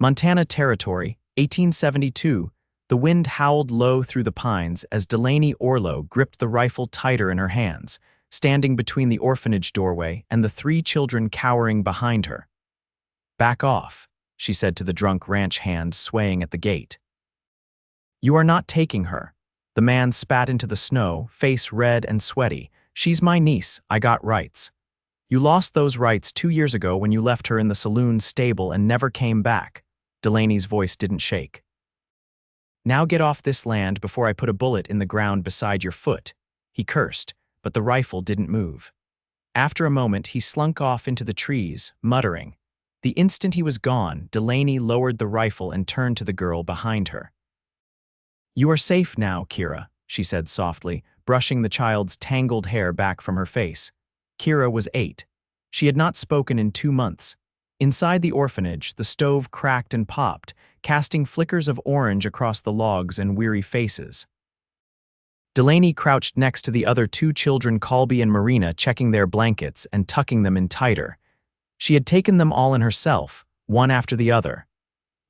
Montana Territory, 1872. The wind howled low through the pines as Delaney Orlow gripped the rifle tighter in her hands, standing between the orphanage doorway and the 3 children cowering behind her. "Back off," she said to the drunk ranch hand swaying at the gate. "You are not taking her." The man spat into the snow, face red and sweaty. "She's my niece, I got rights." "You lost those rights 2 years ago when you left her in the saloon stable and never came back." Delaney's voice didn't shake. "Now get off this land before I put a bullet in the ground beside your foot." He cursed, but the rifle didn't move. After a moment, he slunk off into the trees, muttering. The instant he was gone, Delaney lowered the rifle and turned to the girl behind her. "You are safe now, Kira," she said softly, brushing the child's tangled hair back from her face. Kira was 8. She had not spoken in 2 months. Inside the orphanage, the stove cracked and popped, casting flickers of orange across the logs and weary faces. Delaney crouched next to the other 2 children, Colby and Marina, checking their blankets and tucking them in tighter. She had taken them all in herself, one after the other.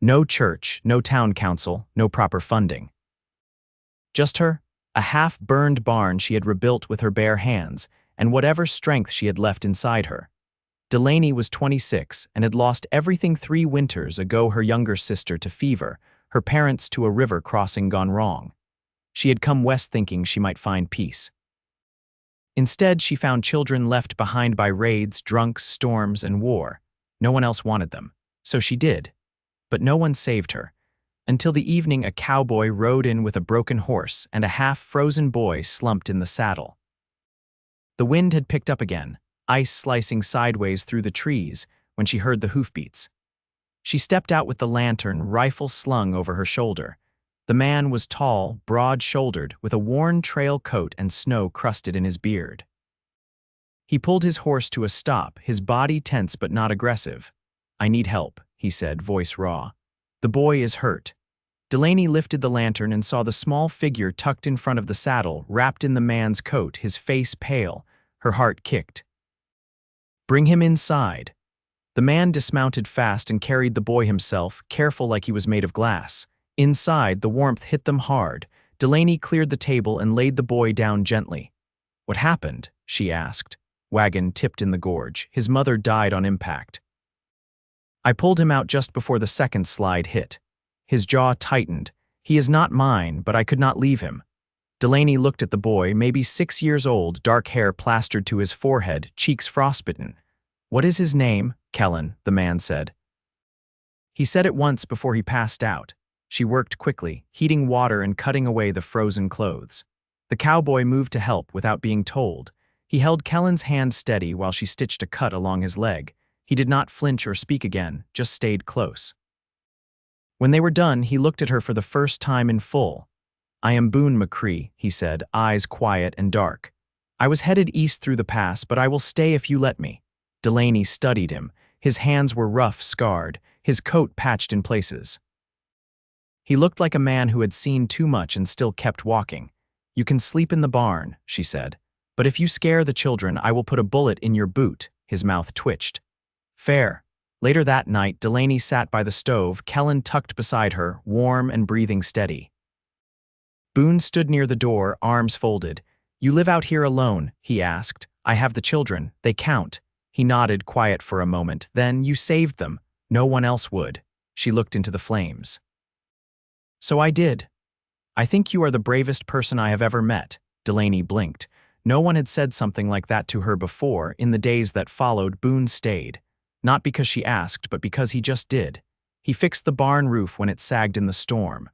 No church, no town council, no proper funding. Just her, a half-burned barn she had rebuilt with her bare hands, and whatever strength she had left inside her. Delaney was 26 and had lost everything 3 winters ago: her younger sister to fever, her parents to a river crossing gone wrong. She had come west thinking she might find peace. Instead, she found children left behind by raids, drunks, storms, and war. No one else wanted them, so she did. But no one saved her. Until the evening, a cowboy rode in with a broken horse and a half-frozen boy slumped in the saddle. The wind had picked up again, ice slicing sideways through the trees, when she heard the hoofbeats. She stepped out with the lantern, rifle slung over her shoulder. The man was tall, broad-shouldered, with a worn trail coat and snow crusted in his beard. He pulled his horse to a stop, his body tense but not aggressive. "I need help," he said, voice raw. "The boy is hurt." Delaney lifted the lantern and saw the small figure tucked in front of the saddle, wrapped in the man's coat, his face pale. Her heart kicked. "Bring him inside." The man dismounted fast and carried the boy himself, careful like he was made of glass. Inside, the warmth hit them hard. Delaney cleared the table and laid the boy down gently. "What happened?" she asked. Wagon tipped in the gorge. His mother died on impact. I pulled him out just before the second slide hit. His jaw tightened. "He is not mine, but I could not leave him." Delaney looked at the boy, maybe 6 years old, dark hair plastered to his forehead, cheeks frostbitten. "What is his name?" "Kellen," the man said. He said it once before he passed out. She worked quickly, heating water and cutting away the frozen clothes. The cowboy moved to help without being told. He held Kellen's hand steady while she stitched a cut along his leg. He did not flinch or speak again, just stayed close. When they were done, he looked at her for the first time in full. "I am Boone McCrae," he said, eyes quiet and dark. "I was headed east through the pass, but I will stay if you let me." Delaney studied him. His hands were rough, scarred, his coat patched in places. He looked like a man who had seen too much and still kept walking. "You can sleep in the barn," she said. "But if you scare the children, I will put a bullet in your boot." His mouth twitched. "Fair." Later that night, Delaney sat by the stove, Kellen tucked beside her, warm and breathing steady. Boone stood near the door, arms folded. "You live out here alone?" he asked. "I have the children. They count." He nodded, quiet for a moment. "Then you saved them. No one else would." She looked into the flames. "So I did. I think you are the bravest person I have ever met." Delaney blinked. No one had said something like that to her before. In the days that followed, Boone stayed. Not because she asked, but because he just did. He fixed the barn roof when it sagged in the storm.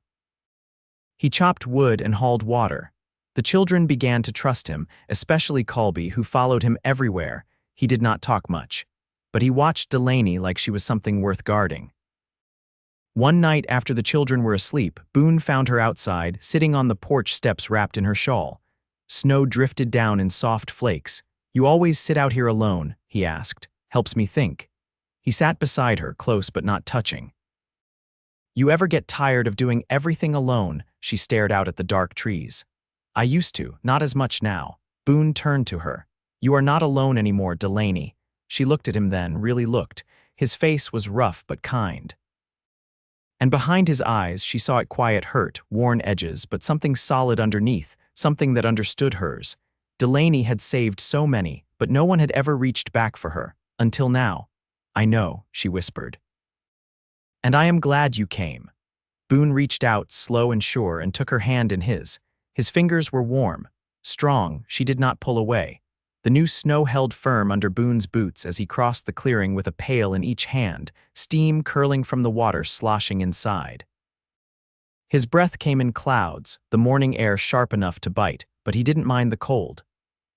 He chopped wood and hauled water. The children began to trust him, especially Colby, who followed him everywhere. He did not talk much, but he watched Delaney like she was something worth guarding. One night after the children were asleep, Boone found her outside, sitting on the porch steps wrapped in her shawl. Snow drifted down in soft flakes. "You always sit out here alone?" he asked. "Helps me think." He sat beside her, close but not touching. "You ever get tired of doing everything alone?" She stared out at the dark trees. "I used to, not as much now." Boone turned to her. "You are not alone anymore, Delaney." She looked at him then, really looked. His face was rough but kind. And behind his eyes, she saw it quiet hurt, worn edges, but something solid underneath, something that understood hers. Delaney had saved so many, but no one had ever reached back for her, until now. "I know," she whispered. "And I am glad you came." Boone reached out, slow and sure, and took her hand in his. His fingers were warm, strong. She did not pull away. The new snow held firm under Boone's boots as he crossed the clearing with a pail in each hand, steam curling from the water sloshing inside. His breath came in clouds, the morning air sharp enough to bite, but he didn't mind the cold.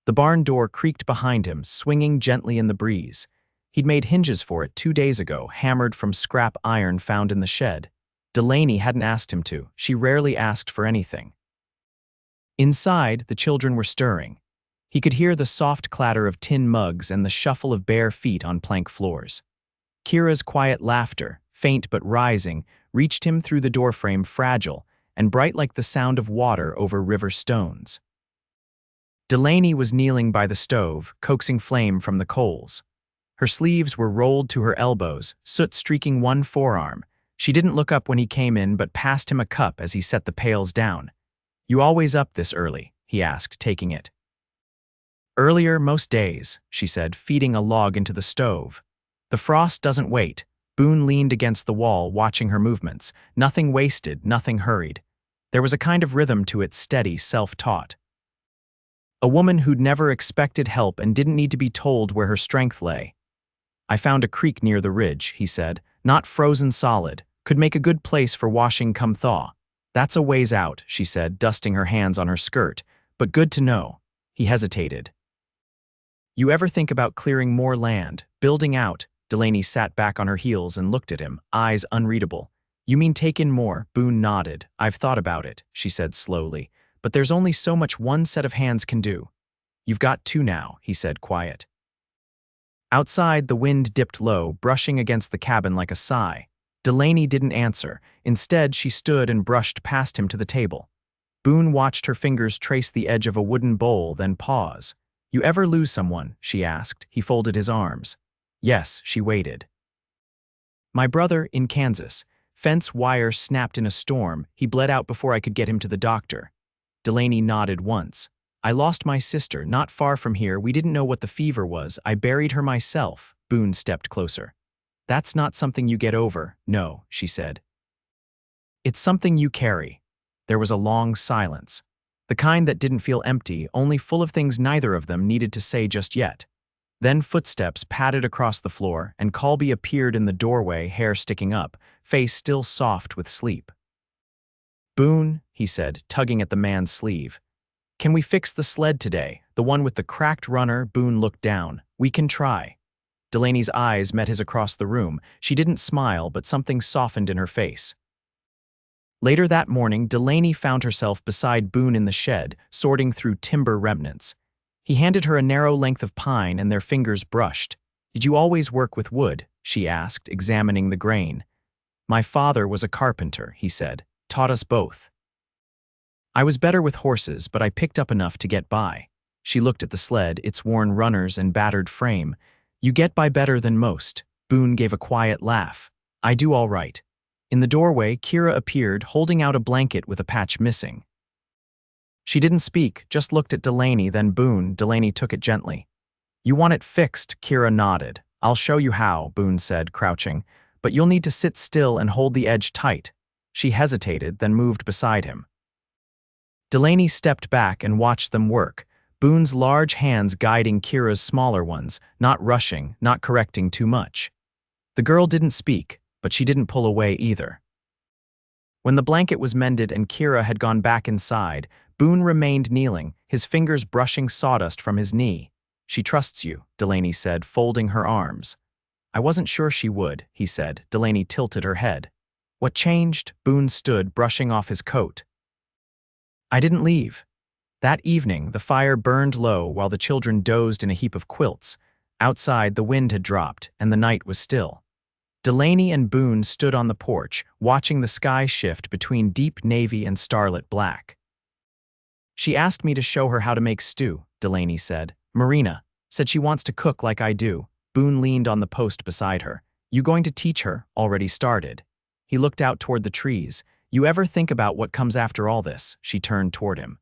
The barn door creaked behind him, swinging gently in the breeze. He'd made hinges for it 2 days ago, hammered from scrap iron found in the shed. Delaney hadn't asked him to. She rarely asked for anything. Inside, the children were stirring. He could hear the soft clatter of tin mugs and the shuffle of bare feet on plank floors. Kira's quiet laughter, faint but rising, reached him through the doorframe, fragile and bright like the sound of water over river stones. Delaney was kneeling by the stove, coaxing flame from the coals. Her sleeves were rolled to her elbows, soot streaking one forearm. She didn't look up when he came in, but passed him a cup as he set the pails down. "You always up this early?" he asked, taking it. "Earlier most days," she said, feeding a log into the stove. "The frost doesn't wait." Boone leaned against the wall, watching her movements. Nothing wasted, nothing hurried. There was a kind of rhythm to it, steady, self-taught. A woman who'd never expected help and didn't need to be told where her strength lay. "I found a creek near the ridge," he said. "Not frozen solid. Could make a good place for washing come thaw." "That's a ways out," she said, dusting her hands on her skirt. "But good to know." He hesitated. "You ever think about clearing more land, building out?" Delaney sat back on her heels and looked at him, eyes unreadable. "You mean take in more?" Boone nodded. "I've thought about it," she said slowly. "But there's only so much one set of hands can do." "You've got two now," he said, quiet. Outside, the wind dipped low, brushing against the cabin like a sigh. Delaney didn't answer. Instead, she stood and brushed past him to the table. Boone watched her fingers trace the edge of a wooden bowl, then pause. "You ever lose someone?" she asked. He folded his arms. "Yes," she waited. "My brother in Kansas. Fence wire snapped in a storm. He bled out before I could get him to the doctor." Delaney nodded once. "I lost my sister, not far from here. We didn't know what the fever was. I buried her myself." Boone stepped closer. "That's not something you get over." "No," she said. "It's something you carry." There was a long silence. The kind that didn't feel empty, only full of things neither of them needed to say just yet. Then footsteps padded across the floor, and Colby appeared in the doorway, hair sticking up, face still soft with sleep. "Boone," he said, tugging at the man's sleeve. "Can we fix the sled today? The one with the cracked runner?" Boone looked down. "We can try." Delaney's eyes met his across the room. She didn't smile, but something softened in her face. Later that morning, Delaney found herself beside Boone in the shed, sorting through timber remnants. He handed her a narrow length of pine, and their fingers brushed. "Did you always work with wood?" she asked, examining the grain. "My father was a carpenter," he said. "Taught us both. I was better with horses, but I picked up enough to get by." She looked at the sled, its worn runners and battered frame. "You get by better than most." Boone gave a quiet laugh. "I do all right." In the doorway, Kira appeared, holding out a blanket with a patch missing. She didn't speak, just looked at Delaney, then Boone. Delaney took it gently. "You want it fixed?" Kira nodded. "I'll show you how," Boone said, crouching. "But you'll need to sit still and hold the edge tight." She hesitated, then moved beside him. Delaney stepped back and watched them work, Boone's large hands guiding Kira's smaller ones, not rushing, not correcting too much. The girl didn't speak, but she didn't pull away either. When the blanket was mended and Kira had gone back inside, Boone remained kneeling, his fingers brushing sawdust from his knee. "She trusts you," Delaney said, folding her arms. "I wasn't sure she would," he said. Delaney tilted her head. "What changed?" Boone stood, brushing off his coat. "I didn't leave." That evening, the fire burned low while the children dozed in a heap of quilts. Outside, the wind had dropped, and the night was still. Delaney and Boone stood on the porch, watching the sky shift between deep navy and starlit black. "She asked me to show her how to make stew," Delaney said. "Marina said she wants to cook like I do." Boone leaned on the post beside her. "You going to teach her?" "Already started." He looked out toward the trees. You ever think about what comes after all this? She turned toward him.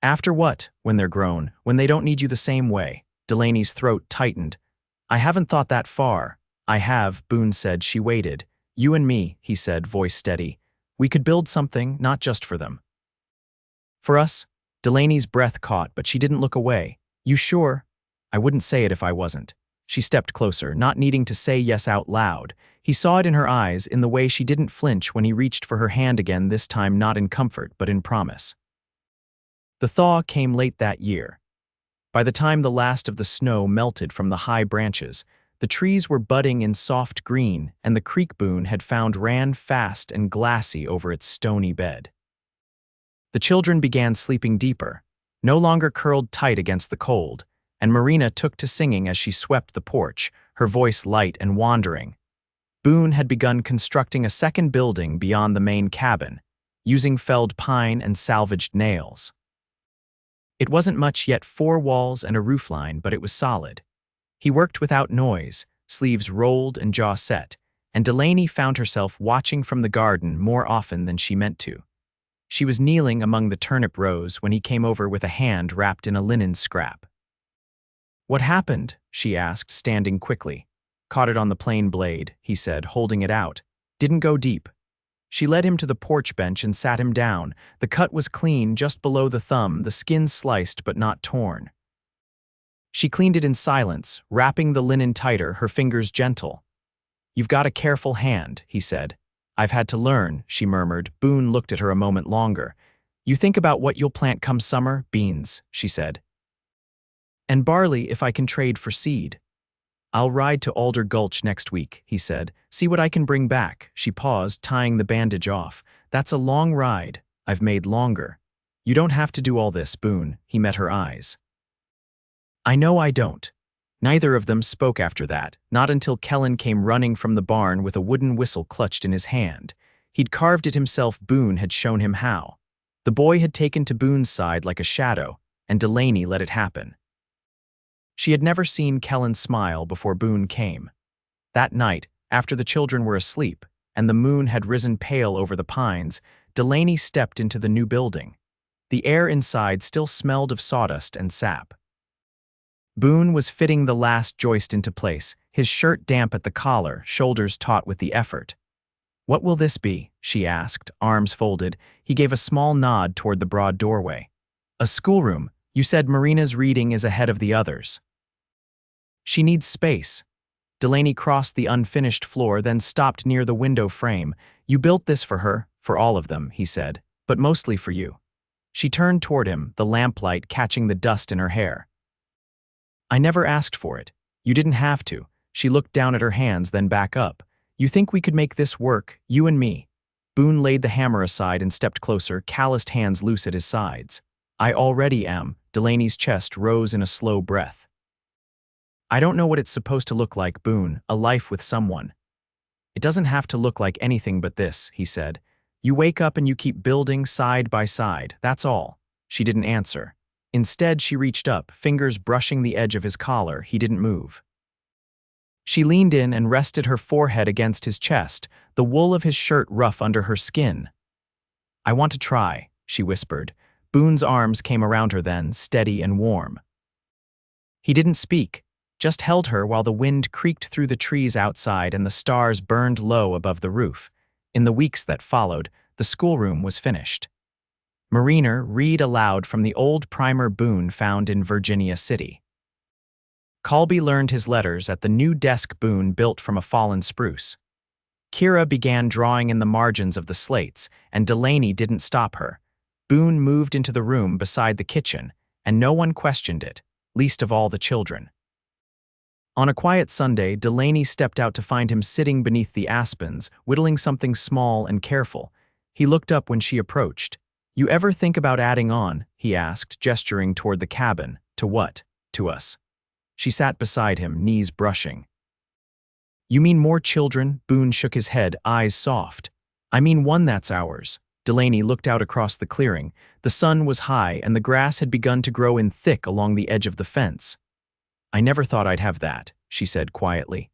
After what? When they're grown, when they don't need you the same way. Delaney's throat tightened. I haven't thought that far. I have, Boone said. She waited. You and me, he said, voice steady. We could build something, not just for them. For us? Delaney's breath caught, but she didn't look away. You sure? I wouldn't say it if I wasn't. She stepped closer, not needing to say yes out loud. He saw it in her eyes, in the way she didn't flinch when he reached for her hand again, this time not in comfort, but in promise. The thaw came late that year. By the time the last of the snow melted from the high branches, the trees were budding in soft green, and the creek Boone had found ran fast and glassy over its stony bed. The children began sleeping deeper, no longer curled tight against the cold, and Marina took to singing as she swept the porch, her voice light and wandering. Boone had begun constructing a second building beyond the main cabin, using felled pine and salvaged nails. It wasn't much, yet 4 walls and a roofline, but it was solid. He worked without noise, sleeves rolled and jaw set, and Delaney found herself watching from the garden more often than she meant to. She was kneeling among the turnip rows when he came over with a hand wrapped in a linen scrap. What happened? She asked, standing quickly. Caught it on the plain blade, he said, holding it out. Didn't go deep. She led him to the porch bench and sat him down. The cut was clean, just below the thumb, the skin sliced but not torn. She cleaned it in silence, wrapping the linen tighter, her fingers gentle. You've got a careful hand, he said. I've had to learn, she murmured. Boone looked at her a moment longer. You think about what you'll plant come summer? Beans, she said. And barley if I can trade for seed. I'll ride to Alder Gulch next week, he said. See what I can bring back. She paused, tying the bandage off. That's a long ride. I've made longer. You don't have to do all this, Boone. He met her eyes. I know I don't. Neither of them spoke after that, not until Kellen came running from the barn with a wooden whistle clutched in his hand. He'd carved it himself. Boone had shown him how. The boy had taken to Boone's side like a shadow, and Delaney let it happen. She had never seen Kellen smile before Boone came. That night, after the children were asleep, and the moon had risen pale over the pines, Delaney stepped into the new building. The air inside still smelled of sawdust and sap. Boone was fitting the last joist into place, his shirt damp at the collar, shoulders taut with the effort. What will this be? She asked, arms folded. He gave a small nod toward the broad doorway. A schoolroom. You said Marina's reading is ahead of the others. She needs space. Delaney crossed the unfinished floor, then stopped near the window frame. You built this for her, for all of them, he said, but mostly for you. She turned toward him, the lamplight catching the dust in her hair. I never asked for it. You didn't have to. She looked down at her hands, then back up. You think we could make this work, you and me? Boone laid the hammer aside and stepped closer, calloused hands loose at his sides. I already am. Delaney's chest rose in a slow breath. I don't know what it's supposed to look like, Boone, a life with someone. It doesn't have to look like anything but this, he said. You wake up and you keep building side by side, that's all. She didn't answer. Instead, she reached up, fingers brushing the edge of his collar. He didn't move. She leaned in and rested her forehead against his chest, the wool of his shirt rough under her skin. I want to try, she whispered. Boone's arms came around her then, steady and warm. He didn't speak, just held her while the wind creaked through the trees outside and the stars burned low above the roof. In the weeks that followed, the schoolroom was finished. Marina read aloud from the old primer Boone found in Virginia City. Colby learned his letters at the new desk Boone built from a fallen spruce. Kira began drawing in the margins of the slates, and Delaney didn't stop her. Boone moved into the room beside the kitchen, and no one questioned it, least of all the children. On a quiet Sunday, Delaney stepped out to find him sitting beneath the aspens, whittling something small and careful. He looked up when she approached. You ever think about adding on? He asked, gesturing toward the cabin. To what? To us. She sat beside him, knees brushing. You mean more children? Boone shook his head, eyes soft. I mean one that's ours. Delaney looked out across the clearing. The sun was high, and the grass had begun to grow in thick along the edge of the fence. I never thought I'd have that, she said quietly.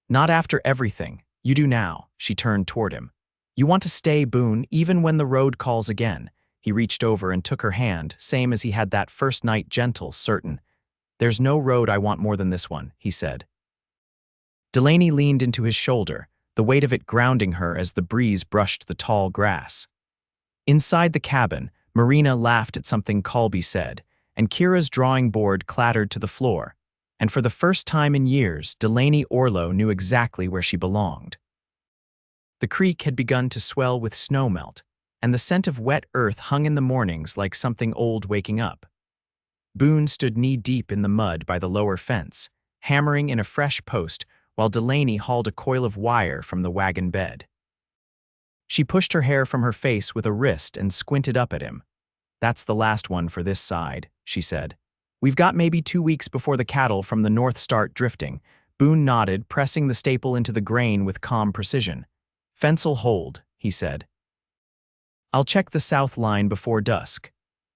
Not after everything. You do now, she turned toward him. You want to stay, Boone, even when the road calls again. He reached over and took her hand, same as he had that first night, gentle, certain. There's no road I want more than this one, he said. Delaney leaned into his shoulder, the weight of it grounding her as the breeze brushed the tall grass. Inside the cabin, Marina laughed at something Colby said, and Kira's drawing board clattered to the floor, and for the first time in years, Delaney Orlow knew exactly where she belonged. The creek had begun to swell with snowmelt, and the scent of wet earth hung in the mornings like something old waking up. Boone stood knee-deep in the mud by the lower fence, hammering in a fresh post while Delaney hauled a coil of wire from the wagon bed. She pushed her hair from her face with a wrist and squinted up at him. That's the last one for this side, she said. We've got maybe 2 weeks before the cattle from the north start drifting. Boone nodded, pressing the staple into the grain with calm precision. Fence'll hold, he said. I'll check the south line before dusk.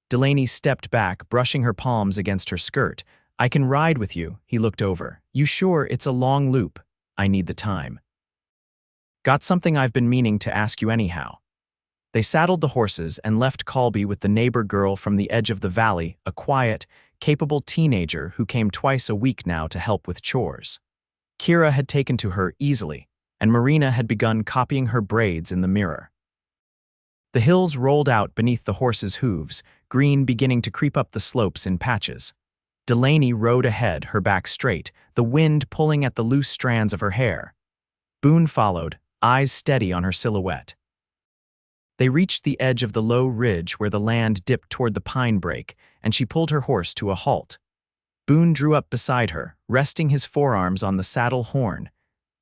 Delaney stepped back, brushing her palms against her skirt. I can ride with you, he looked over. You sure it's a long loop? I need the time. Got something I've been meaning to ask you anyhow. They saddled the horses and left Colby with the neighbor girl from the edge of the valley, a quiet, capable teenager who came twice a week now to help with chores. Kira had taken to her easily, and Marina had begun copying her braids in the mirror. The hills rolled out beneath the horses' hooves, green beginning to creep up the slopes in patches. Delaney rode ahead, her back straight, the wind pulling at the loose strands of her hair. Boone followed, eyes steady on her silhouette. They reached the edge of the low ridge where the land dipped toward the pine brake, and she pulled her horse to a halt. Boone drew up beside her, resting his forearms on the saddle horn.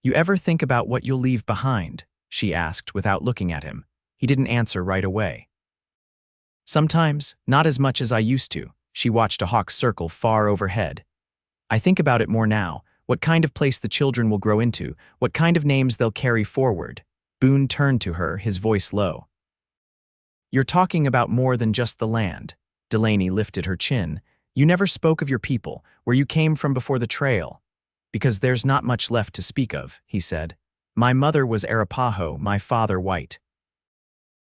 You ever think about what you'll leave behind? She asked without looking at him. He didn't answer right away. Sometimes, not as much as I used to. She watched a hawk circle far overhead. I think about it more now, what kind of place the children will grow into, what kind of names they'll carry forward. Boone turned to her, his voice low. You're talking about more than just the land. Delaney lifted her chin. You never spoke of your people, where you came from before the trail. Because there's not much left to speak of, he said. My mother was Arapaho, my father white.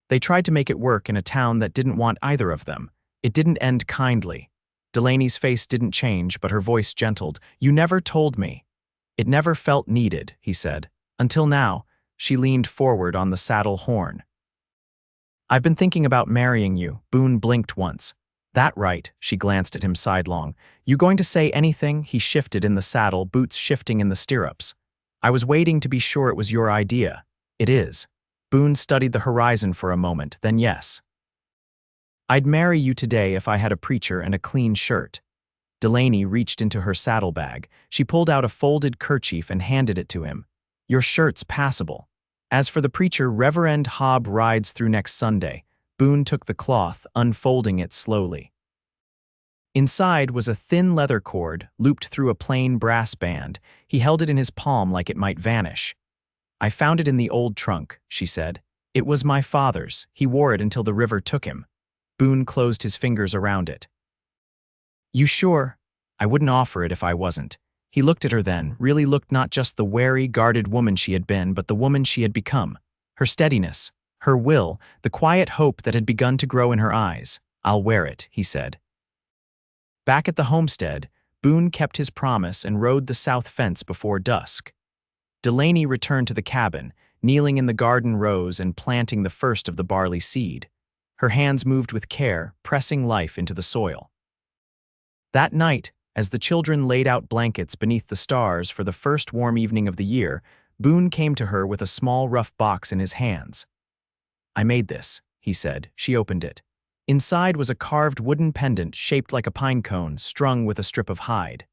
They tried to make it work in a town that didn't want either of them. It didn't end kindly. Delaney's face didn't change, but her voice gentled. You never told me. It never felt needed, he said. Until now, she leaned forward on the saddle horn. I've been thinking about marrying you, Boone blinked once. That right, she glanced at him sidelong. You going to say anything? He shifted in the saddle, boots shifting in the stirrups. I was waiting to be sure it was your idea. It is. Boone studied the horizon for a moment, then yes. I'd marry you today if I had a preacher and a clean shirt. Delaney reached into her saddlebag. She pulled out a folded kerchief and handed it to him. Your shirt's passable. As for the preacher, Reverend Hobb rides through next Sunday. Boone took the cloth, unfolding it slowly. Inside was a thin leather cord, looped through a plain brass band. He held it in his palm like it might vanish. I found it in the old trunk, she said. It was my father's. He wore it until the river took him. Boone closed his fingers around it. You sure? I wouldn't offer it if I wasn't. He looked at her then, really looked not just the wary, guarded woman she had been, but the woman she had become. Her steadiness, her will, the quiet hope that had begun to grow in her eyes. I'll wear it, he said. Back at the homestead, Boone kept his promise and rode the south fence before dusk. Delaney returned to the cabin, kneeling in the garden rows and planting the first of the barley seed. Her hands moved with care, pressing life into the soil. That night, as the children laid out blankets beneath the stars for the first warm evening of the year, Boone came to her with a small rough box in his hands. I made this, he said. She opened it. Inside was a carved wooden pendant shaped like a pine cone, strung with a strip of hide.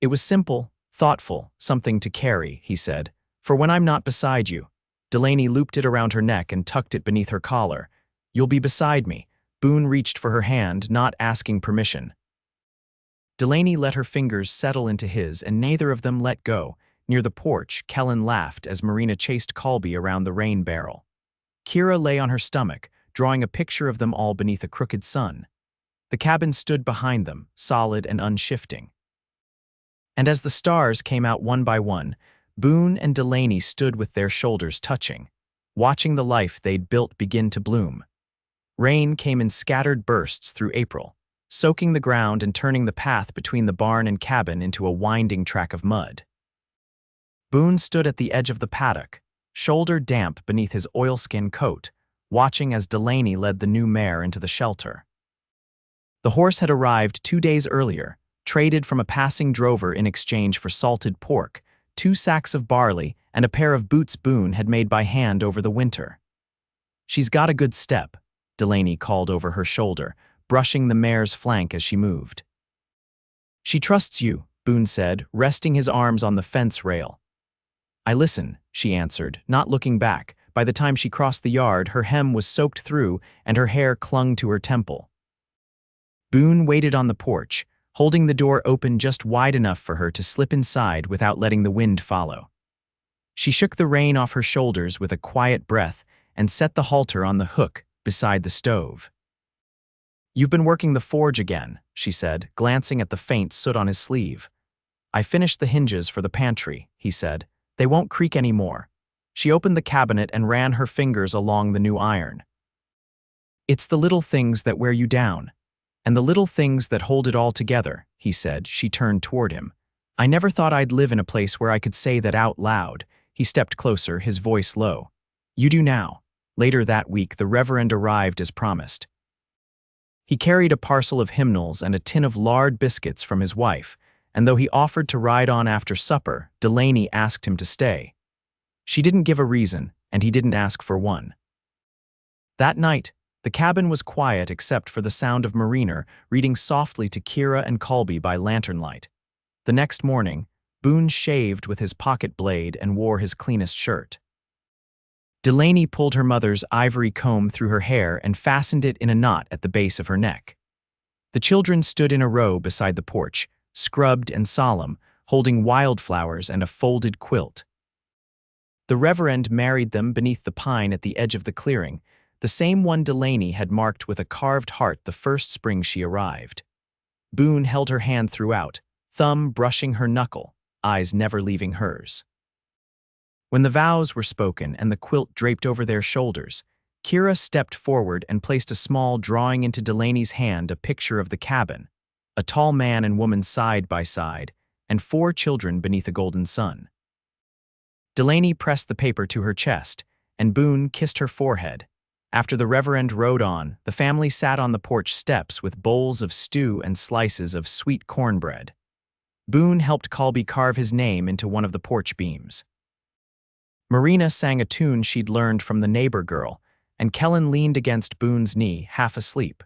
It was simple, thoughtful, something to carry, he said, for when I'm not beside you. Delaney looped it around her neck and tucked it beneath her collar. You'll be beside me. Boone reached for her hand, not asking permission. Delaney let her fingers settle into his, and neither of them let go. Near the porch, Kellen laughed as Marina chased Colby around the rain barrel. Kira lay on her stomach, drawing a picture of them all beneath a crooked sun. The cabin stood behind them, solid and unshifting. And as the stars came out one by one, Boone and Delaney stood with their shoulders touching, watching the life they'd built begin to bloom. Rain came in scattered bursts through April, soaking the ground and turning the path between the barn and cabin into a winding track of mud. Boone stood at the edge of the paddock, shoulder damp beneath his oilskin coat, watching as Delaney led the new mare into the shelter. The horse had arrived 2 days earlier, traded from a passing drover in exchange for salted pork, 2 sacks of barley, and a pair of boots Boone had made by hand over the winter. "She's got a good step," Delaney called over her shoulder, brushing the mare's flank as she moved. "She trusts you," Boone said, resting his arms on the fence rail. "I listen," she answered, not looking back. By the time she crossed the yard, her hem was soaked through and her hair clung to her temple. Boone waited on the porch, holding the door open just wide enough for her to slip inside without letting the wind follow. She shook the rein off her shoulders with a quiet breath and set the halter on the hook beside the stove. "You've been working the forge again," she said, glancing at the faint soot on his sleeve. "I finished the hinges for the pantry," he said. "They won't creak anymore." She opened the cabinet and ran her fingers along the new iron. "It's the little things that wear you down, and the little things that hold it all together," he said. She turned toward him. "I never thought I'd live in a place where I could say that out loud." He stepped closer, his voice low. "You do now." Later that week, the Reverend arrived as promised. He carried a parcel of hymnals and a tin of lard biscuits from his wife, and though he offered to ride on after supper, Delaney asked him to stay. She didn't give a reason, and he didn't ask for one. That night, the cabin was quiet except for the sound of Marina reading softly to Kira and Colby by lantern light. The next morning, Boone shaved with his pocket blade and wore his cleanest shirt. Delaney pulled her mother's ivory comb through her hair and fastened it in a knot at the base of her neck. The children stood in a row beside the porch, scrubbed and solemn, holding wildflowers and a folded quilt. The Reverend married them beneath the pine at the edge of the clearing, the same one Delaney had marked with a carved heart the first spring she arrived. Boone held her hand throughout, thumb brushing her knuckle, eyes never leaving hers. When the vows were spoken and the quilt draped over their shoulders, Kira stepped forward and placed a small drawing into Delaney's hand, a picture of the cabin, a tall man and woman side by side, and 4 children beneath a golden sun. Delaney pressed the paper to her chest, and Boone kissed her forehead. After the Reverend rode on, the family sat on the porch steps with bowls of stew and slices of sweet cornbread. Boone helped Colby carve his name into one of the porch beams. Marina sang a tune she'd learned from the neighbor girl, and Kellen leaned against Boone's knee, half asleep.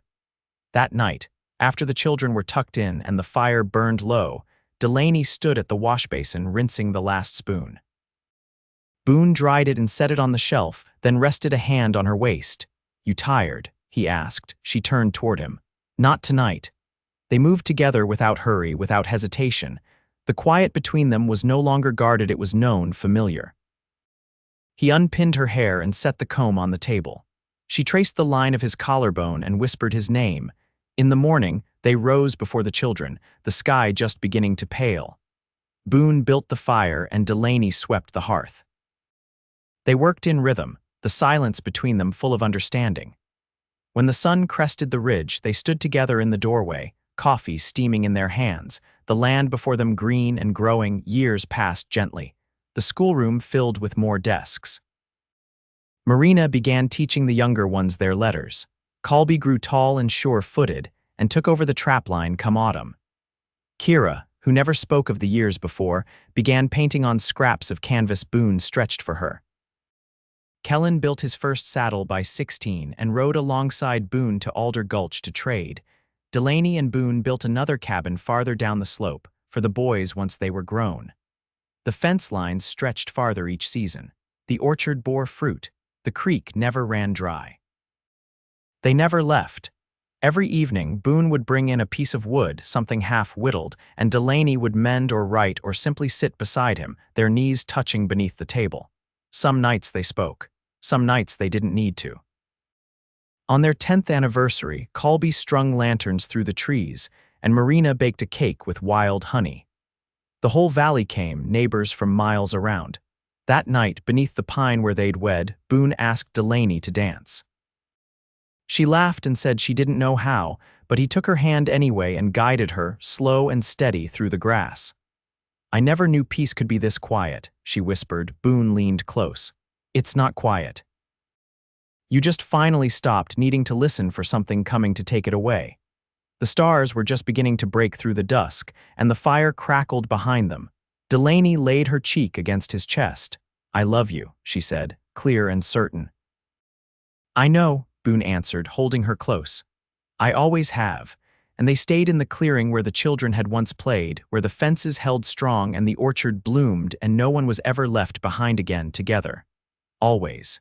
That night, after the children were tucked in and the fire burned low, Delaney stood at the washbasin rinsing the last spoon. Boone dried it and set it on the shelf, then rested a hand on her waist. "You tired?" he asked. She turned toward him. "Not tonight." They moved together without hurry, without hesitation. The quiet between them was no longer guarded, it was known, familiar. He unpinned her hair and set the comb on the table. She traced the line of his collarbone and whispered his name. In the morning, they rose before the children, the sky just beginning to pale. Boone built the fire and Delaney swept the hearth. They worked in rhythm, the silence between them full of understanding. When the sun crested the ridge, they stood together in the doorway, coffee steaming in their hands, the land before them green and growing. Years passed gently, the schoolroom filled with more desks. Marina began teaching the younger ones their letters. Colby grew tall and sure-footed and took over the trapline come autumn. Kira, who never spoke of the years before, began painting on scraps of canvas Boone stretched for her. Kellen built his first saddle by 16 and rode alongside Boone to Alder Gulch to trade. Delaney and Boone built another cabin farther down the slope, for the boys once they were grown. The fence lines stretched farther each season. The orchard bore fruit. The creek never ran dry. They never left. Every evening, Boone would bring in a piece of wood, something half-whittled, and Delaney would mend or write or simply sit beside him, their knees touching beneath the table. Some nights they spoke. Some nights they didn't need to. On their 10th anniversary, Colby strung lanterns through the trees, and Marina baked a cake with wild honey. The whole valley came, neighbors from miles around. That night, beneath the pine where they'd wed, Boone asked Delaney to dance. She laughed and said she didn't know how, but he took her hand anyway and guided her, slow and steady, through the grass. "I never knew peace could be this quiet," she whispered. Boone leaned close. "It's not quiet. You just finally stopped needing to listen for something coming to take it away." The stars were just beginning to break through the dusk, and the fire crackled behind them. Delaney laid her cheek against his chest. "I love you," she said, clear and certain. "I know," Boone answered, holding her close. "I always have." And they stayed in the clearing where the children had once played, where the fences held strong and the orchard bloomed, and no one was ever left behind again together. Always.